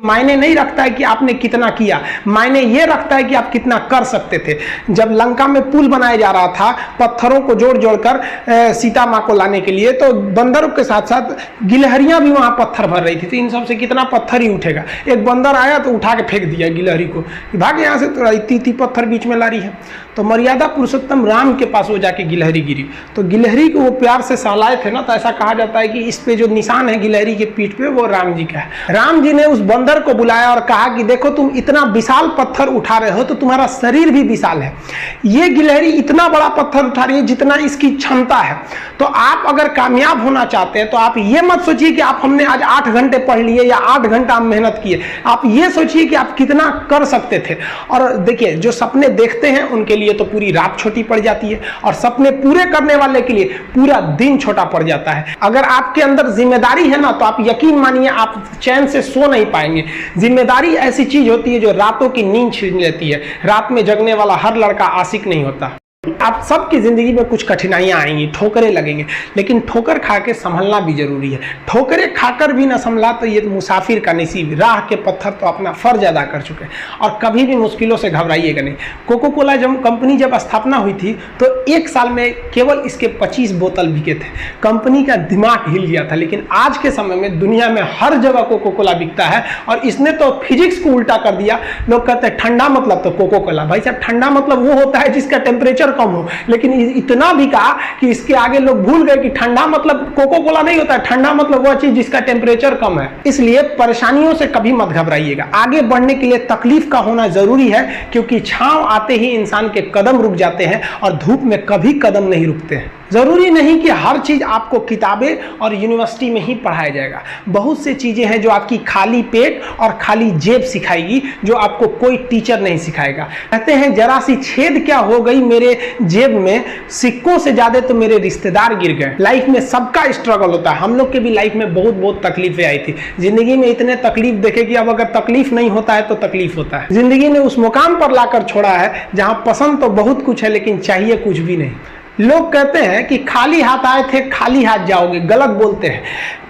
मायने नहीं रखता है कि आपने कितना किया, मायने ये रखता है कि आप कितना कर सकते थे। जब लंका में पुल बनाया जा रहा था पत्थरों को जोड़ जोड़कर सीता माँ को लाने के लिए, तो बंदरों के साथ साथ गिलहरियां भी वहां पत्थर भर रही थी। तो इन सब से कितना पत्थर ही उठेगा। एक बंदर आया तो उठा के फेंक दिया गिलहरी को, भाग यहाँ से, तो इतनी पत्थर बीच में ला रही है। तो मर्यादा पुरुषोत्तम राम के पास वो जाके गिलहरी गिरी, तो गिलहरी को वो प्यार से सहलाए थे ना, तो ऐसा कहा जाता है कि इस पे जो निशान है गिलहरी के पीठ पे वो राम जी का है। राम जी ने उस बंदर को बुलाया और कहा कि देखो तुम इतना विशाल पत्थर उठा रहे हो तो तुम्हारा शरीर भी विशाल है, ये गिलहरी इतना बड़ा पत्थर उठा रही है जितना इसकी क्षमता है। तो आप अगर कामयाब होना चाहते हैं तो आप ये मत सोचिए कि आप हमने आज 8 घंटे पढ़ लिए या 8 घंटा हम मेहनत किए, आप ये सोचिए कि आप कितना कर सकते थे। और देखिए जो सपने देखते हैं उनके लिए तो पूरी रात छोटी पड़ जाती है, और सपने पूरे करने वाले के लिए पूरा दिन छोटा पड़ जाता है। अगर आपके अंदर जिम्मेदारी है ना, तो आप यकीन मानिए आप चैन से सो नहीं पाएंगे। जिम्मेदारी ऐसी चीज होती है जो रातों की नींद छीन लेती है। रात में जगने वाला हर लड़का आशिक नहीं होता। आप सबकी जिंदगी में कुछ कठिनाइयां आएंगी, ठोकरें लगेंगे, लेकिन ठोकर खा के संभलना भी जरूरी है। ठोकरें खाकर भी ना संभला तो ये मुसाफिर का नसीब। राह के पत्थर तो अपना फर्ज अदा कर चुके हैं, और कभी भी मुश्किलों से घबराइएगा नहीं। कोको कोला कंपनी जब स्थापना हुई थी तो 1 साल में केवल इसके 25 बोतल बिके थे। कंपनी का दिमाग हिल गया था। लेकिन आज के समय में दुनिया में हर जगह कोको कोला बिकता है, और इसने तो फिजिक्स को उल्टा कर दिया। लोग कहते हैं ठंडा मतलब तो कोको कोला। भाई साहब ठंडा मतलब वो होता है जिसका टेम्परेचर कम हो, लेकिन इतना भी कहा कि इसके आगे लोग भूल गए कि ठंडा मतलब कोको कोला नहीं होता है। ठंडा मतलब वह चीज जिसका टेम्परेचर कम है। इसलिए परेशानियों से कभी मत घबराइएगा। आगे बढ़ने के लिए तकलीफ का होना जरूरी है, क्योंकि छांव आते ही इंसान के कदम रुक जाते हैं और धूप में कभी कदम नहीं रुकते हैं। जरूरी नहीं कि हर चीज आपको किताबें और यूनिवर्सिटी में ही पढ़ाया जाएगा। बहुत सी चीजें हैं जो आपकी खाली पेट और खाली जेब सिखाएगी, जो आपको कोई टीचर नहीं सिखाएगा। कहते हैं जरा सी छेद क्या हो गई मेरे जेब में, सिक्कों से ज्यादा तो मेरे रिश्तेदार गिर गए। लाइफ में सबका स्ट्रगल होता है। हम लोग के भी लाइफ में बहुत तकलीफें आई थी। जिंदगी में इतने तकलीफ देखे कि अब अगर तकलीफ नहीं होता है तो तकलीफ होता है। जिंदगी ने उस मुकाम पर लाकर छोड़ा है जहां पसंद तो बहुत कुछ है लेकिन चाहिए कुछ भी नहीं। लोग कहते हैं कि खाली हाथ आए थे खाली हाथ जाओगे, गलत बोलते हैं।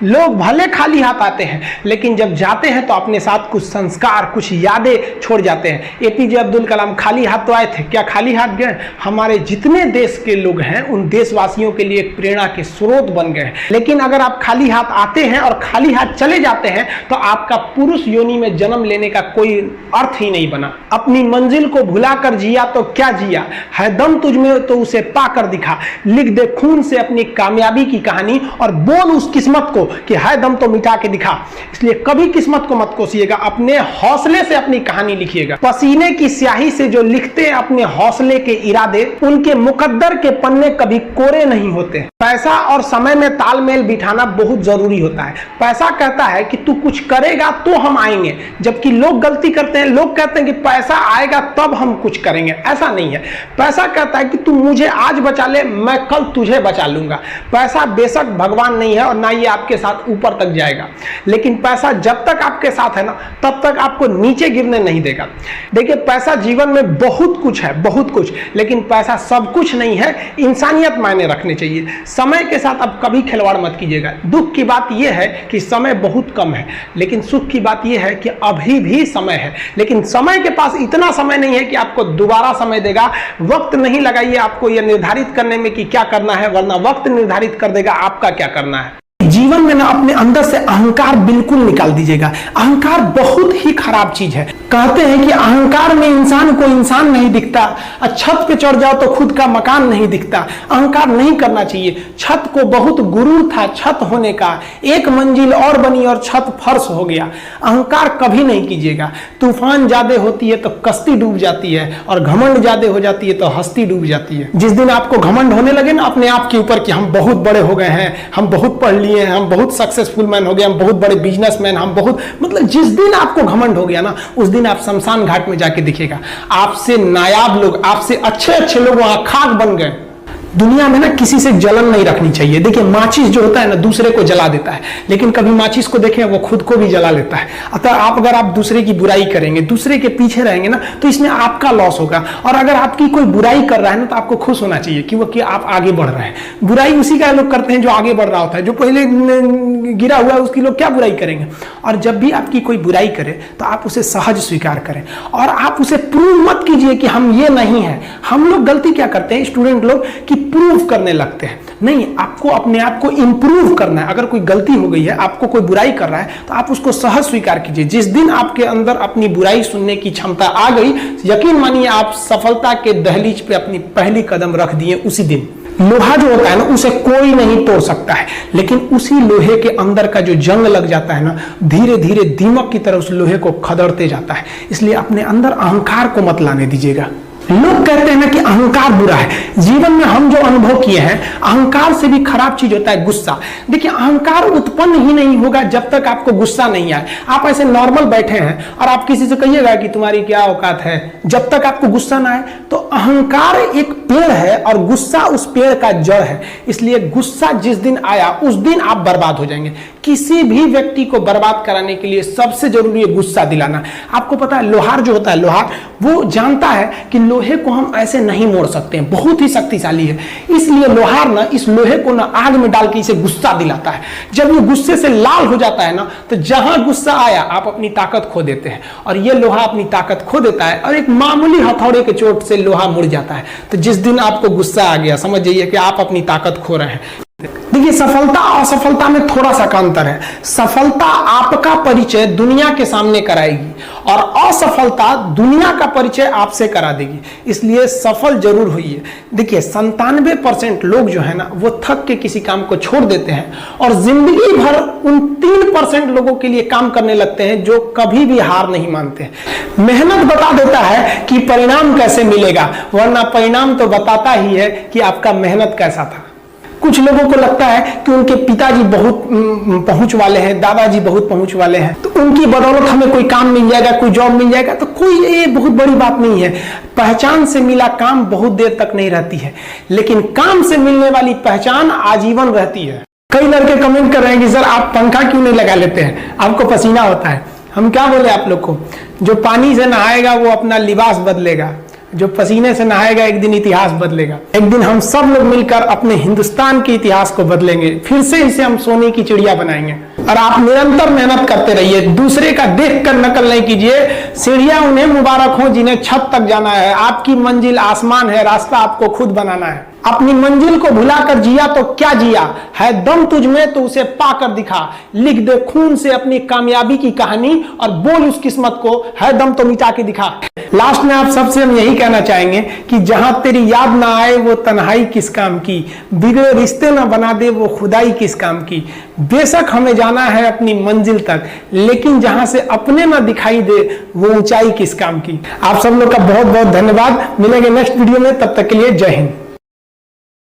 लोग भले खाली हाथ आते हैं लेकिन जब जाते हैं तो अपने साथ कुछ संस्कार, कुछ यादें छोड़ जाते हैं। एपीजे अब्दुल कलाम खाली हाथ तो आए थे, क्या खाली हाथ गए? हमारे जितने देश के लोग हैं उन देशवासियों के लिए एक प्रेरणा के स्रोत बन गए हैं। लेकिन अगर आप खाली हाथ आते हैं और खाली हाथ चले जाते हैं तो आपका पुरुष योनि में जन्म लेने का कोई अर्थ ही नहीं बना। अपनी मंजिल को भुलाकर जिया तो क्या जिया, है दम तुझ में तो उसे पाकर दिखा। लिख दे खून से अपनी कामयाबी की कहानी और बोल उस किस्मत को कि है दम तो मिटा के दिखा। इसलिए कभी किस्मत को मत कोसिएगा, अपने हौसले से अपनी कहानी लिखिएगा। पसीने की स्याही से जो लिखते हैं अपने हौसले के इरादे, उनके मुकद्दर के पन्ने कभी कोरे नहीं होते। पैसा और समय में तालमेल बिठाना बहुत जरूरी होता है। पैसा कहता है कि तू कुछ करेगा तो हम आएंगे, जबकि लोग गलती करते हैं। लोग कहते हैं कि पैसा आएगा तब हम कुछ करेंगे। ऐसा नहीं है। पैसा कहता है कि तू मुझे आज बचा ले, मैं कल तुझे बचा लूंगा। पैसा बेशक भगवान नहीं है और ना ये आपके साथ ऊपर तक जाएगा, लेकिन पैसा जब तक आपके साथ है ना तब तक आपको नीचे गिरने नहीं देगा। देखिए पैसा जीवन में बहुत कुछ है, बहुत कुछ, लेकिन पैसा सब कुछ नहीं है। इंसानियत मायने रखने चाहिए। समय के साथ आप कभी खिलवाड़ मत कीजिएगा। दुख की बात यह है कि समय बहुत कम है, लेकिन सुख की बात यह है कि अभी भी समय है। लेकिन समय के पास इतना समय नहीं है कि आपको दोबारा समय देगा। वक्त नहीं लगाइए आपको यह निर्धारित करने में कि क्या करना है, वरना वक्त निर्धारित कर देगा आपका क्या करना है। जीवन में ना अपने अंदर से अहंकार बिल्कुल निकाल दीजिएगा। अहंकार बहुत ही खराब चीज है। कहते हैं कि अहंकार में इंसान को इंसान नहीं दिखता, और छत पे चढ़ जाओ तो खुद का मकान नहीं दिखता। अहंकार नहीं करना चाहिए। छत को बहुत गुरूर था छत होने का, एक मंजिल और बनी और छत फर्श हो गया। अहंकार कभी नहीं कीजिएगा। तूफान ज्यादा होती है तो कश्ती डूब जाती है, और घमंड ज्यादा हो जाती है तो हस्ती डूब जाती है। जिस दिन आपको घमंड होने लगे ना अपने आप के ऊपर कि हम बहुत बड़े हो गए हैं, हम बहुत पढ़ लिए, हम बहुत सक्सेसफुल मैन हो गए, हम बहुत बड़े बिजनेसमैन, हम बहुत, मतलब जिस दिन आपको घमंड हो गया ना उस दिन आप शमशान घाट में जाके दिखेगा आपसे नायाब लोग, आपसे अच्छे लोग वहां खाक बन गए। दुनिया में ना किसी से जलन नहीं रखनी चाहिए। देखिए माचिस जो होता है ना दूसरे को जला देता है, लेकिन कभी माचिस को देखें वो खुद को भी जला लेता है। अतः अगर आप दूसरे की बुराई करेंगे, दूसरे के पीछे रहेंगे ना, तो इसमें आपका लॉस होगा। और अगर आपकी कोई बुराई कर रहा है ना तो आपको खुश होना चाहिए कि आप आगे बढ़ रहे हैं। बुराई उसी का लोग करते हैं जो आगे बढ़ रहा होता है, जो पहले गिरा हुआ है उसकी लोग क्या बुराई करेंगे। और जब भी आपकी कोई बुराई करे तो आप उसे सहज स्वीकार करें और आप उसे प्रूव मत कीजिए कि हम ये नहीं है। हम लोग गलती क्या करते हैं स्टूडेंट लोग कि प्रूव करने लगते हैं। नहीं, आपको अपने आप को इंप्रूव करना है। अगर कोई गलती हो गई है, आपको कोई बुराई कर रहा है, तो आप उसको सहज स्वीकार कीजिए। जिस दिन आपके अंदर अपनी बुराई सुनने की क्षमता आ गई, यकीन मानिए आप सफलता के दहलीज पे अपनी पहली कदम रख दिए उसी दिन। लोहा जो होता है ना उसे कोई नहीं तोड़ सकता है, लेकिन उसी लोहे के अंदर का जो जंग लग जाता है ना, धीरे धीरे दीमक की तरह उस लोहे को खदड़ते जाता है। इसलिए अपने अंदर अहंकार को मत लाने दीजिएगा। लोग कहते हैं ना कि अहंकार बुरा है। जीवन में हम जो अनुभव किए हैं, अहंकार से भी खराब चीज होता है गुस्सा। देखिए अहंकार उत्पन्न ही नहीं होगा जब तक आपको गुस्सा नहीं आए। आप ऐसे नॉर्मल बैठे हैं और आप किसी से कहिएगा कि तुम्हारी क्या औकात है, जब तक आपको गुस्सा ना आए। तो अहंकार एक पेड़ है और गुस्सा उस पेड़ का जड़ है। इसलिए गुस्सा जिस दिन आया उस दिन आप बर्बाद हो जाएंगे। किसी भी व्यक्ति को बर्बाद कराने के लिए सबसे जरूरी है गुस्सा दिलाना। आपको पता है लोहार जो होता है, लोहार वो जानता है कि लोहे को हम ऐसे नहीं मोड़ सकते हैं, बहुत ही शक्तिशाली है। इसलिए लोहार ना इस लोहे को ना आग में डाल के इसे गुस्सा दिलाता है। जब ये गुस्से से लाल हो जाता है ना, तो जहां गुस्सा आया आप अपनी ताकत खो देते हैं। और ये लोहा अपनी ताकत खो देता है और एक मामूली हथौड़े के चोट से लोहा मुड़ जाता है। तो जिस दिन आपको गुस्सा आ गया, समझ जाइए कि आप अपनी ताकत खो रहे हैं। देखिए सफलता और असफलता में थोड़ा सा अंतर है। सफलता आपका परिचय दुनिया के सामने कराएगी और असफलता दुनिया का परिचय आपसे करा देगी। इसलिए सफल जरूर होइए। देखिए 97% लोग जो है ना वो थक के किसी काम को छोड़ देते हैं और जिंदगी भर उन 3% लोगों के लिए काम करने लगते हैं जो कभी भी हार नहीं मानते। मेहनत बता देता है कि परिणाम कैसे मिलेगा, वरना परिणाम तो बताता ही है कि आपका मेहनत कैसा था। कुछ लोगों को लगता है कि उनके पिताजी बहुत पहुंच वाले हैं, दादाजी बहुत पहुंच वाले हैं, तो उनकी बदौलत हमें कोई काम मिल जाएगा, कोई जॉब मिल जाएगा। तो कोई ये बहुत बड़ी बात नहीं है। पहचान से मिला काम बहुत देर तक नहीं रहती है, लेकिन काम से मिलने वाली पहचान आजीवन रहती है। कई लड़के कमेंट कर रहे हैं कि सर आप पंखा क्यों नहीं लगा लेते हैं, आपको पसीना होता है। हम क्या बोले आप लोग को, जो पानी से नहाएगा वो अपना लिबास बदलेगा, जो पसीने से नहाएगा एक दिन इतिहास बदलेगा। एक दिन हम सब लोग मिलकर अपने हिंदुस्तान के इतिहास को बदलेंगे, फिर से इसे हम सोने की चिड़िया बनाएंगे। और आप निरंतर मेहनत करते रहिए, दूसरे का देख कर नकल नहीं कीजिए। सीढ़ियां उन्हें मुबारक हो जिन्हें छत तक जाना है। आपकी मंजिल आसमान है, रास्ता आपको खुद बनाना है। अपनी मंजिल को भुलाकर जिया तो क्या जिया है, दम तुझ में तो उसे पाकर दिखा। लिख दे खून से अपनी कामयाबी की कहानी और बोल उस किस्मत को है दम तो मिटा के दिखा। लास्ट में आप सबसे हम यही कहना चाहेंगे कि जहां तेरी याद ना आए वो तन्हाई किस काम की, बिगड़े रिश्ते ना बना दे वो खुदाई किस काम की। बेशक हमें जाना है अपनी मंजिल तक, लेकिन जहां से अपने ना दिखाई दे वो ऊंचाई किस काम की। आप सब लोग का बहुत बहुत धन्यवाद। मिलेंगे नेक्स्ट वीडियो में, तब तक के लिए जय हिंद।